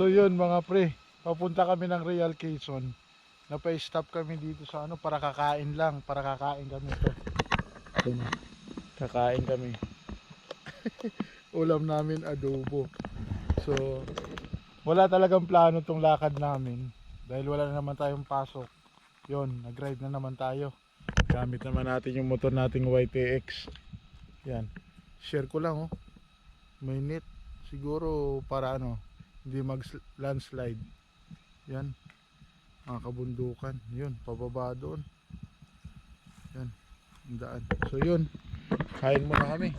So yun mga pre, papunta kami ng Real Quezon. Napa-stop kami dito sa ano para kakain lang, para kakain kami to. Kakain kami. Ulam namin adobo. So wala talagang plano tong lakad namin dahil wala na naman tayong pasok. Yun, nag-ride na naman tayo. Gamit naman natin yung motor nating YTX. Yan. Share ko lang oh. May net siguro para ano, hindi mag landslide. Yan. Mga kabundukan. Yun, pababa doon. Yan. Ang daan. So yun. Kain muna kami.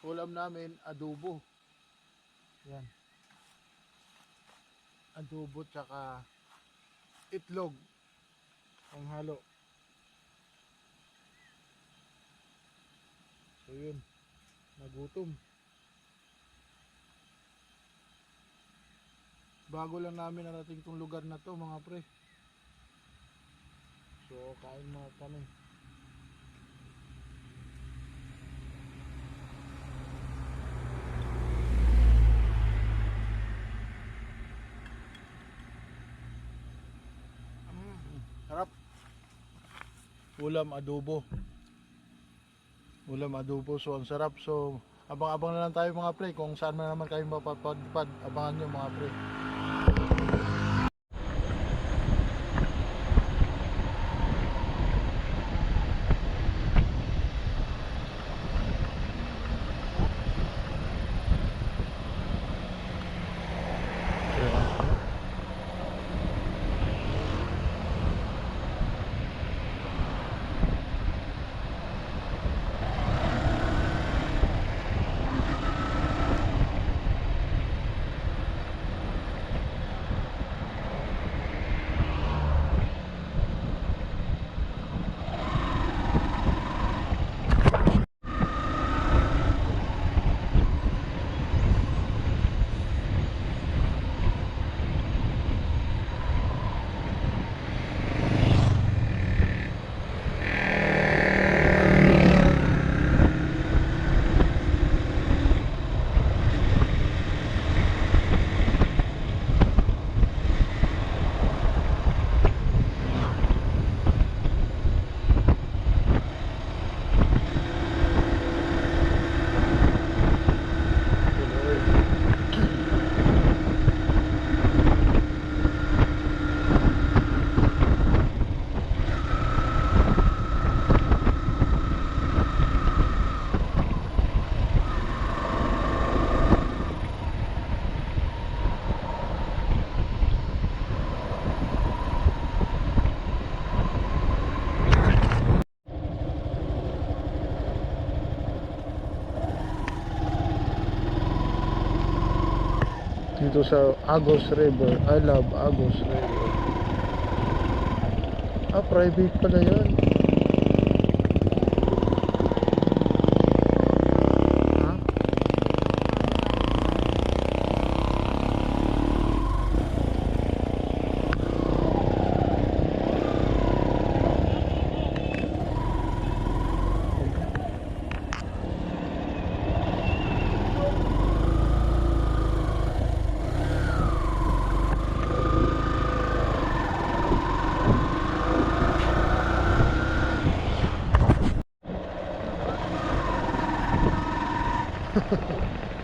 Ulam namin adobo. Yan. Adobo tsaka itlog ang halo. So yun, nagutom. Bago lang namin narating tong lugar na to mga pre. So kain mga kami. Sarap. Ulam adobo. Ulam adobo, so ang sarap. So abang-abang na lang tayo mga pre kung saan man naman kayo mapapadpad. Abangan nyo mga pre. Dito sa Agos River. I love Agos River. Ah, private pala yan. Ha?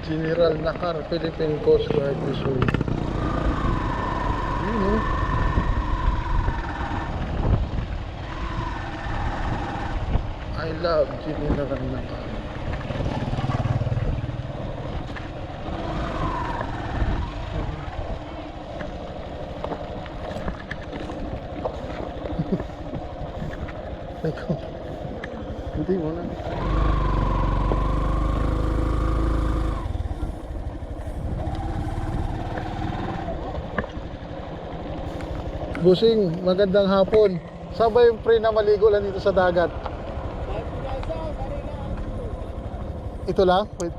General Nakar, Philippine Coast Guard Resort. Yun o. I love General Nakar. Ikaw. Hindi mo na. Busing, magandang hapon. Saan ba yung pre na maligo lang dito sa dagat? Ito lang? Wait.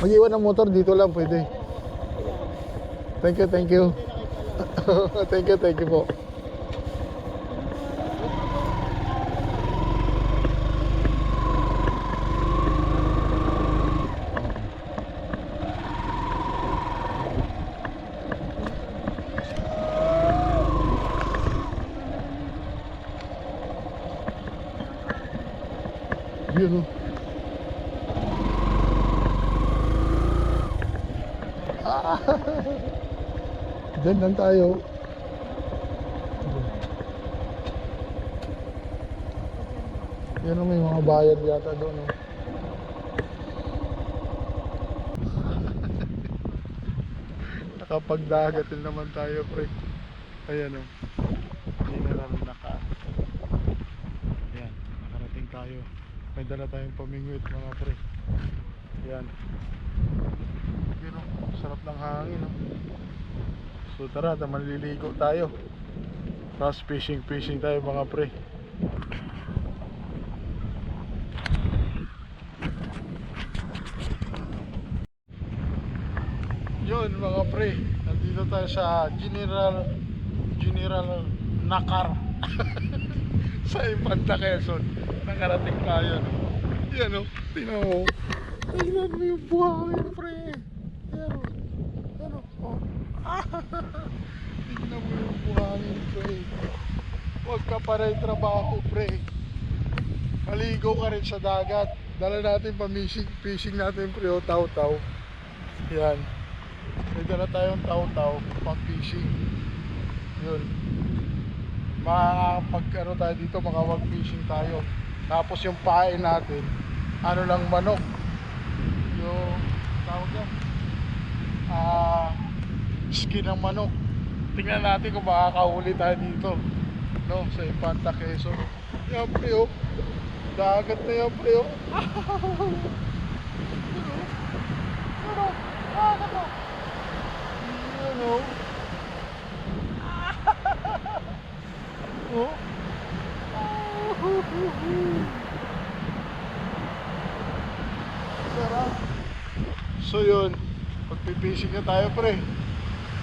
Mag-iwan ng motor dito lang pwede. Thank you, thank you. Thank you po. Yun o. Ah, dyan lang tayo. Yan o, may mga bayad yata doon o. Nakapagdagat din naman tayo, pre. Ayan o. General Nakar. Ayan, nakarating tayo. May dala tayong pamingwit, mga pre. Ayan. Yun o, sarap ng hangin o. So tara, maliligo tayo. Tapos fishing tayo, mga pre. Yun, mga pre, nandito tayo sa General Nakar sa Infanta, Quezon. Nakarating tayo, no? Yan o, tingnan mo. Tingnan mo yung buhangin, pre. Yan o, yan o, oh. Tingnan mo yung buhangin, pre. Huwag ka pa rin trabaho, pre. Maligo ka rin sa dagat. Dala natin pa fishing natin, pre, o taw-taw. Yan. May dala tayong taw-taw pang fishing. Yun. Ano tayo dito, makawag fishing tayo. Tapos yung pain natin, ano lang, manok. Yung tawag yan, skin ng manok. Tingnan natin kung makakahuli tayo dito, no, sa Infanta, Quezon. Yan, pre, oh. Dagat na yan, pre, oh. Ano? Oh. Sarap. So yun, magpipishing na tayo, pre.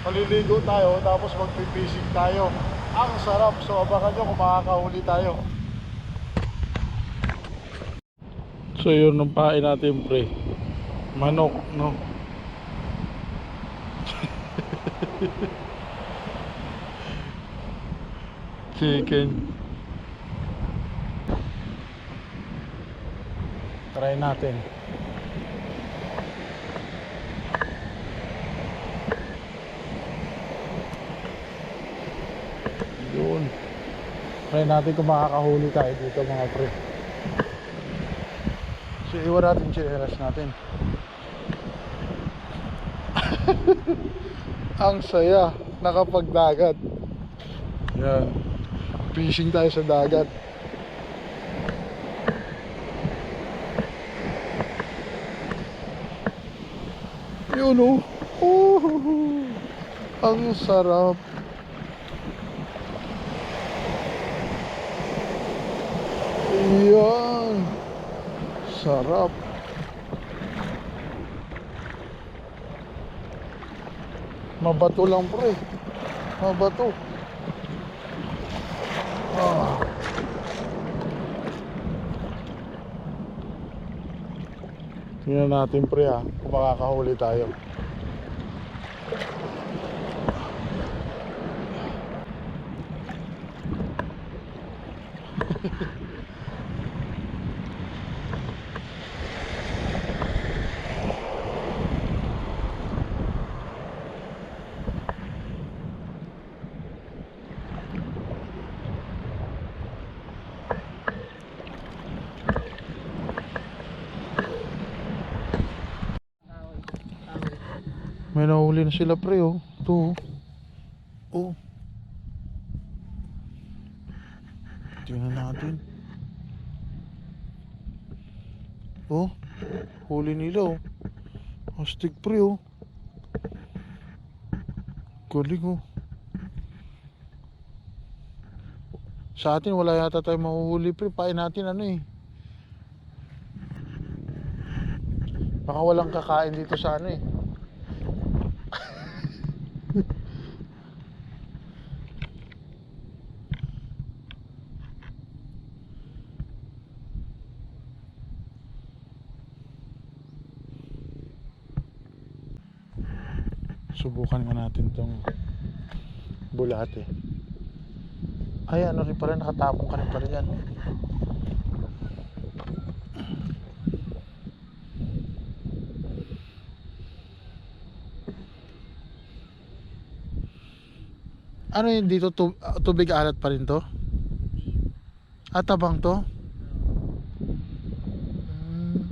Maliligo tayo, tapos magpipishing tayo. Ang sarap. So abangan nyo kung makakahuli tayo. So yun, ang pain natin, pre. Manok, no? Chicken. Try natin. Yun. Try natin kung makakahuli tayo dito, mga pre. So iwan natin chinelas natin. Ang saya, nakapagdagat. Yan. Fishing tayo sa dagat. Yun o. Oh, ang sarap. Yan. Sarap. Mabato lang, pre. Mabato. Tingnan natin, pre, ha, kung makakahuli tayo. May nahuli na sila, pre, oh. Ito, oh. Tingnan natin. Oh, huli nila, oh. Astig, pre, oh. Galing, oh. Sa atin wala yata tayo mahuhuli, pre. Pain natin, ano, eh. Baka walang kakain dito sa ano, eh. Subukan nga natin tong bulate. Ay, ano rin pala, nakatapong ka rin pala yan. Ano yun dito? Tubig alat pa rin to? At tabang to? Hmm.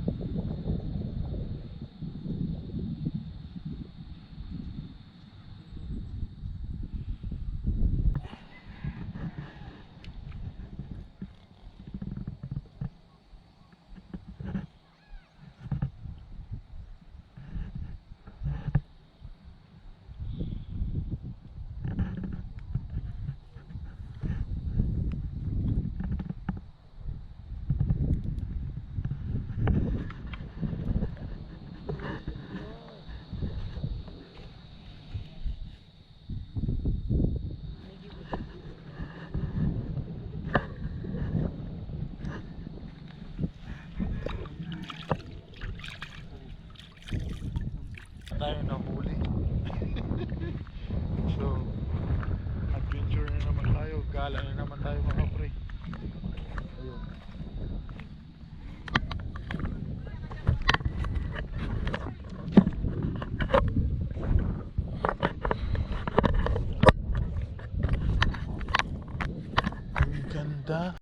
Tayo nahuli. So, adventure na naman tayo. Gala na naman tayo mga pre. Ayun. Ang ganda.